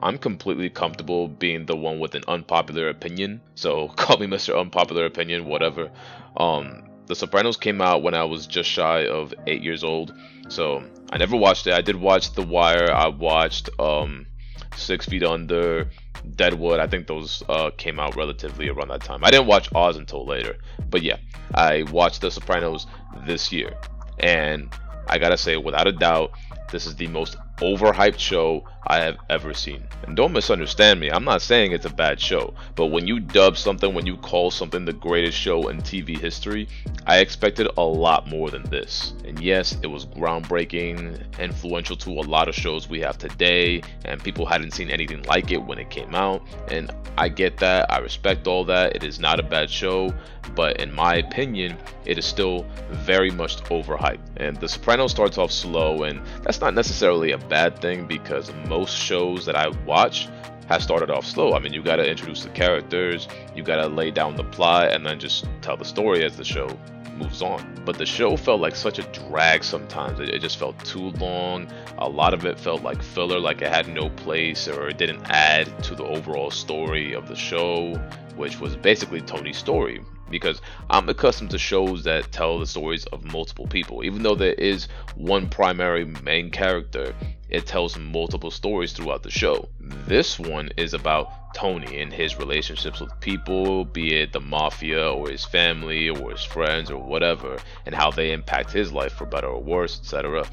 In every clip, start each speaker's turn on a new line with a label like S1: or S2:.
S1: I'm completely comfortable being the one with an unpopular opinion. So call me Mr. Unpopular Opinion, whatever. The Sopranos came out when I was just shy of 8 years old, so I never watched it. I did watch The Wire. I watched 6 Feet Under, Deadwood. I think those came out relatively around that time. I didn't watch Oz until later, but yeah, I watched The Sopranos this year, and I gotta say, without a doubt, this is the most overhyped show I have ever seen. And don't misunderstand me, I'm not saying it's a bad show, but when you dub something, when you call something the greatest show in TV history, I expected a lot more than this. And yes, it was groundbreaking, influential to a lot of shows we have today, and people hadn't seen anything like it when it came out, and I get that, I respect all that. It is not a bad show, but in my opinion, it is still very much overhyped. And The Sopranos starts off slow, and that's not necessarily a bad thing, because most shows that I watch have started off slow. I mean, you gotta introduce the characters, you gotta lay down the plot, and then just tell the story as the show moves on. But the show felt like such a drag sometimes. It just felt too long. A lot of it felt like filler, like it had no place, or it didn't add to the overall story of the show, which was basically Tony's story. Because I'm accustomed to shows that tell the stories of multiple people. Even though there is one primary main character, it tells multiple stories throughout the show. This one is about Tony and his relationships with people, be it the mafia or his family or his friends or whatever, and how they impact his life for better or worse, etc.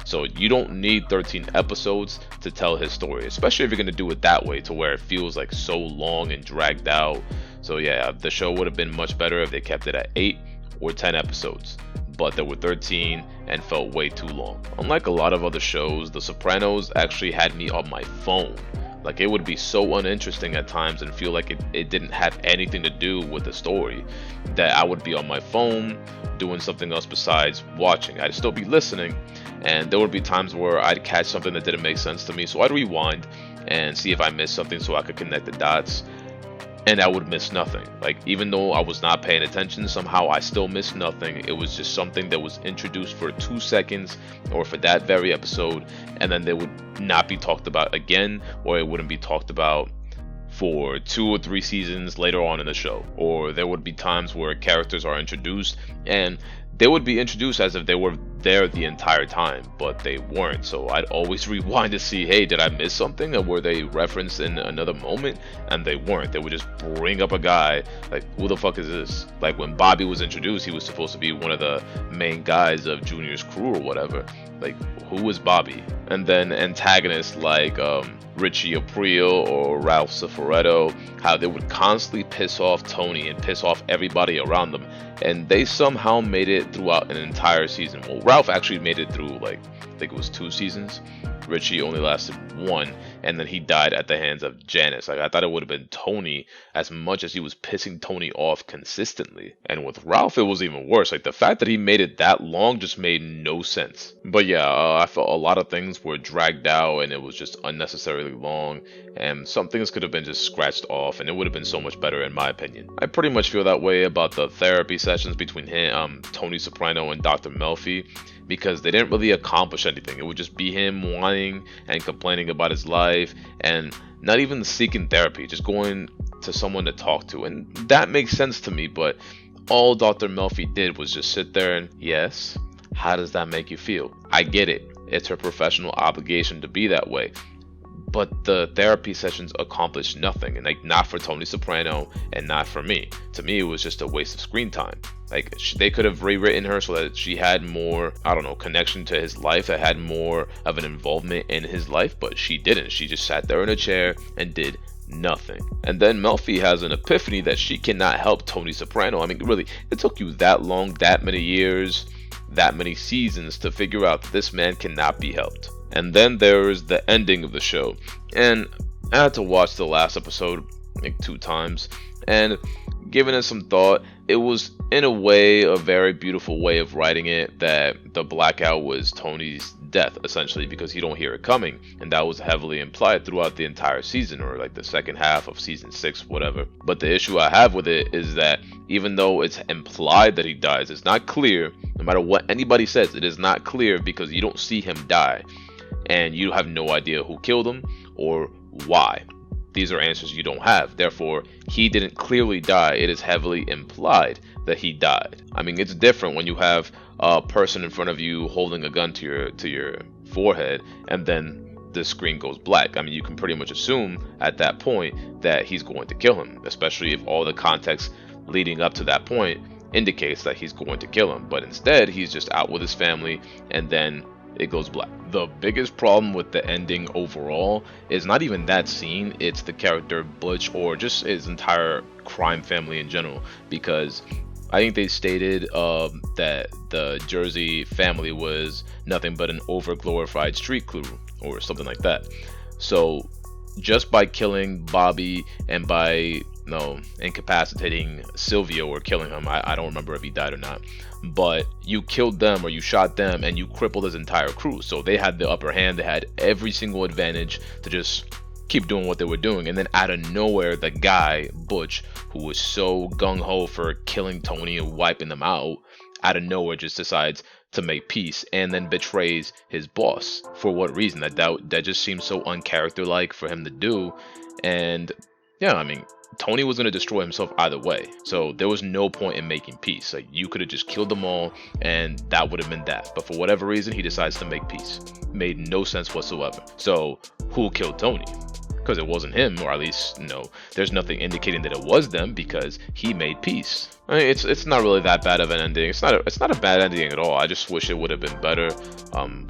S1: So you don't need 13 episodes to tell his story, especially if you're going to do it that way, to where it feels like so long and dragged out. So yeah, the show would have been much better if they kept it at 8 or 10 episodes, but there were 13 and felt way too long. Unlike a lot of other shows, The Sopranos actually had me on my phone. Like, it would be so uninteresting at times and feel like it didn't have anything to do with the story, that I would be on my phone doing something else besides watching. I'd still be listening, and there would be times where I'd catch something that didn't make sense to me, so I'd rewind and see if I missed something so I could connect the dots, and I would miss nothing. Like, even though I was not paying attention, somehow I still missed nothing. It was just something that was introduced for 2 seconds or for that very episode, and then they would not be talked about again, or it wouldn't be talked about for 2 or 3 seasons later on in the show. Or there would be times where characters are introduced and they would be introduced as if they were there the entire time, but they weren't. So I'd always rewind to see, hey, did I miss something? Or were they referenced in another moment? And they weren't. They would just bring up a guy, like, who the fuck is this? Like, when Bobby was introduced, he was supposed to be one of the main guys of Junior's crew or whatever. Like, who was Bobby? And then antagonists like Richie Aprile or Ralph Cifaretto, how they would constantly piss off Tony and piss off everybody around them, and they somehow made it throughout an entire season. Well, Ralph actually made it through, like, I think it was 2 seasons. Richie only lasted 1, and then he died at the hands of Janice. Like, I thought it would have been Tony, as much as he was pissing Tony off consistently. And with Ralph, it was even worse. Like, the fact that he made it that long just made no sense. But yeah, I felt a lot of things were dragged out, and it was just unnecessarily long, and some things could have been just scratched off, and it would have been so much better in my opinion. I pretty much feel that way about the therapy sessions between him, Tony Soprano and Dr. Melfi, because they didn't really accomplish anything. It would just be him whining and complaining about his life, and not even seeking therapy, just going to someone to talk to. And that makes sense to me, but all Dr. Melfi did was just sit there and, yes, how does that make you feel? I get it. It's her professional obligation to be that way. But the therapy sessions accomplished nothing, and like, not for Tony Soprano and not for me. To me, it was just a waste of screen time. Like, they could have rewritten her so that she had more, I don't know, connection to his life, that had more of an involvement in his life, but she didn't. She just sat there in a chair and did nothing. And then Melfi has an epiphany that she cannot help Tony Soprano. I mean, really, it took you that long, that many years, that many seasons to figure out that this man cannot be helped. And then there is the ending of the show, and I had to watch the last episode like 2 times, and giving it some thought, it was in a way a very beautiful way of writing it, that the blackout was Tony's death essentially, because you don't hear it coming, and that was heavily implied throughout the entire season, or like the second half of season 6, whatever. But the issue I have with it is that even though it's implied that he dies, it's not clear. No matter what anybody says, it is not clear, because you don't see him die, and you have no idea who killed him or Why? These are answers you don't have. Therefore, he didn't clearly die. It is heavily implied that he died. I mean, it's different when you have a person in front of you holding a gun to your forehead, and then the screen goes black. I mean, you can pretty much assume at that point that he's going to kill him, especially if all the context leading up to that point indicates that he's going to kill him. But instead, he's just out with his family, and then it goes black. The biggest problem with the ending overall is not even that scene, it's the character Butch, or just his entire crime family in general, because I think they stated that the Jersey family was nothing but an overglorified street crew or something like that. So just by killing Bobby and by incapacitating Silvio or killing him, I don't remember if he died or not, but you killed them or you shot them and you crippled his entire crew. So they had the upper hand, they had every single advantage to just keep doing what they were doing. And then out of nowhere, the guy Butch, who was so gung-ho for killing Tony and wiping them out of nowhere, just decides to make peace and then betrays his boss. For what reason? That just seems so uncharacter-like for him to do. And yeah, I mean, Tony was going to destroy himself either way, so there was no point in making peace. Like, you could have just killed them all and that would have been that, but for whatever reason he decides to make peace. Made no sense whatsoever. So who killed Tony? Because it wasn't him, or at least there's nothing indicating that it was them, because he made peace. I mean, it's not really that bad of an ending. It's not a bad ending at all. I just wish it would have been better,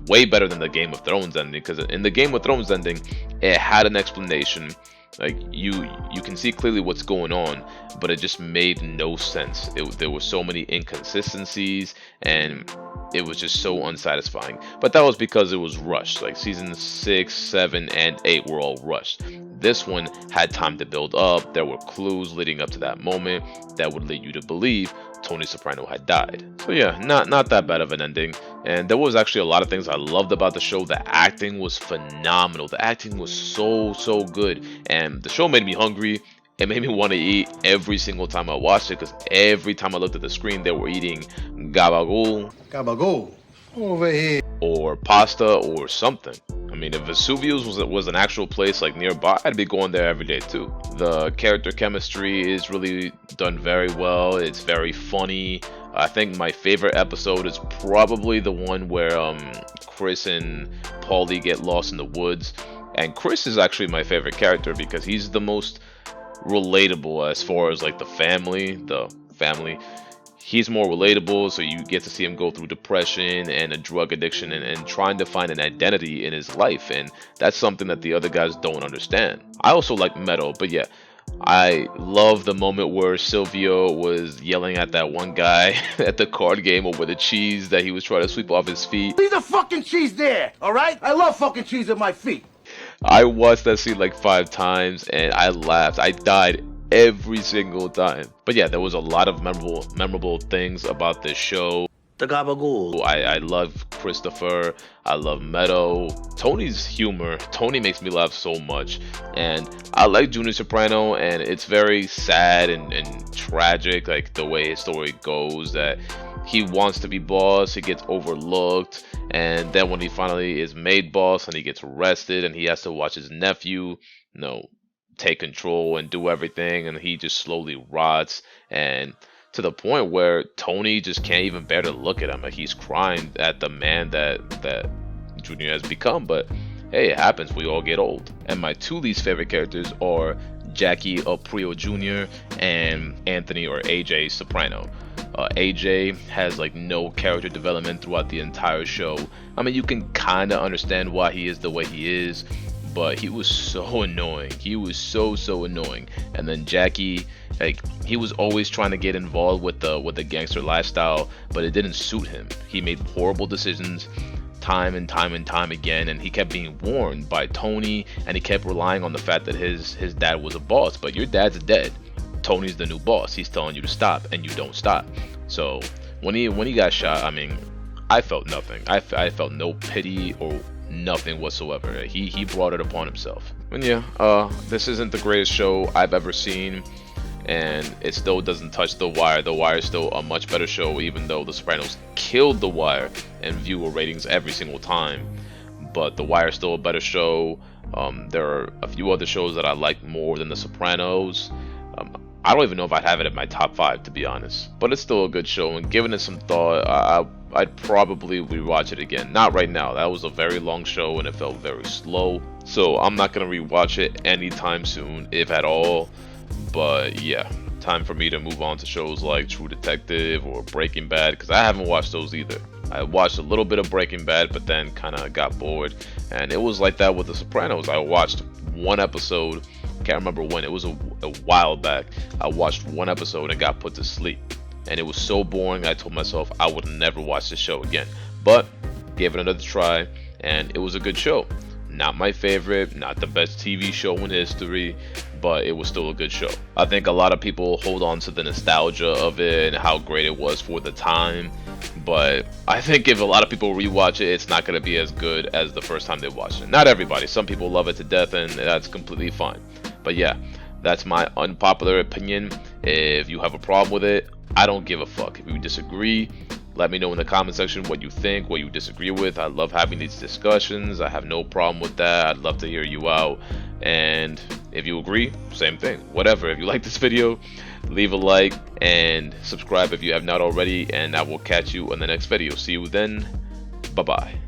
S1: way better than the Game of Thrones ending, because in the Game of Thrones ending it had an explanation. Like, you can see clearly what's going on, but it just made no sense. There were so many inconsistencies, and it was just so unsatisfying. But that was because it was rushed. Like, season 6, 7, and 8 were all rushed. This one had time to build up. There were clues leading up to that moment that would lead you to believe Tony Soprano had died. So yeah, not that bad of an ending. And there was actually a lot of things I loved about the show. The acting was phenomenal. The acting was so good, and the show made me hungry. It made me want to eat every single time I watched it, because every time I looked at the screen they were eating gabagool over here, or pasta or something. I mean, if Vesuvius was an actual place like nearby, I'd be going there every day too. The character chemistry is really done very well. It's very funny. I think my favorite episode is probably the one where Chris and Paulie get lost in the woods. And Chris is actually my favorite character because he's the most relatable as far as like the family. He's more relatable, so you get to see him go through depression and a drug addiction and trying to find an identity in his life, and that's something that the other guys don't understand. I also like Meadow, but yeah, I love the moment where Silvio was yelling at that one guy at the card game over the cheese that he was trying to sweep off his feet.
S2: Leave the fucking cheese there, alright? I love fucking cheese at my feet.
S1: I watched that scene like 5 times and I laughed. I died every single time. But yeah, there was a lot of memorable things about this show.
S2: The gabagool.
S1: I love Christopher. I love Meadow. Tony's humor. Tony makes me laugh so much. And I like Junior Soprano, and it's very sad and tragic, like the way his story goes, that he wants to be boss, he gets overlooked, and then when he finally is made boss and he gets arrested and he has to watch his nephew, take control and do everything, and he just slowly rots, and to the point where Tony just can't even bear to look at him. Like, he's crying at the man that Junior has become. But hey, it happens, we all get old. And my 2 least favorite characters are Jackie Aprio Jr. and Anthony or AJ Soprano. AJ has like no character development throughout the entire show. I mean, you can kind of understand why he is the way he is, but he was so annoying. He was so annoying. And then Jackie, like, he was always trying to get involved with the gangster lifestyle, but it didn't suit him. He made horrible decisions time and time again, and he kept being warned by Tony, and he kept relying on the fact that his dad was a boss. But your dad's dead. Tony's the new boss. He's telling you to stop, and you don't stop. So when he got shot, I mean, I felt nothing. I felt no pity or nothing whatsoever. He brought it upon himself. And yeah, this isn't the greatest show I've ever seen, and it still doesn't touch The Wire. The Wire is still a much better show, even though The Sopranos killed The Wire in viewer ratings every single time. But The Wire is still a better show. There are a few other shows that I like more than The Sopranos. I don't even know if I'd have it in my top 5, to be honest. But it's still a good show, and giving it some thought, I'd probably rewatch it again. Not right now. That was a very long show, and it felt very slow. So I'm not going to rewatch it anytime soon, if at all. But yeah, time for me to move on to shows like True Detective or Breaking Bad, because I haven't watched those either. I watched a little bit of Breaking Bad, but then kind of got bored. And it was like that with The Sopranos. I watched one episode. Can't remember when. It was a while back. I watched one episode and got put to sleep. And it was so boring, I told myself I would never watch the show again. But gave it another try, and it was a good show. Not my favorite, not the best TV show in history, but it was still a good show. I think a lot of people hold on to the nostalgia of it and how great it was for the time. But I think if a lot of people rewatch it, it's not going to be as good as the first time they watched it. Not everybody. Some people love it to death, and that's completely fine. But yeah, that's my unpopular opinion. If you have a problem with it, I don't give a fuck. If you disagree, let me know in the comment section what you think, what you disagree with. I love having these discussions. I have no problem with that. I'd love to hear you out. And if you agree, same thing. Whatever. If you like this video, leave a like and subscribe if you have not already. And I will catch you on the next video. See you then. Bye-bye.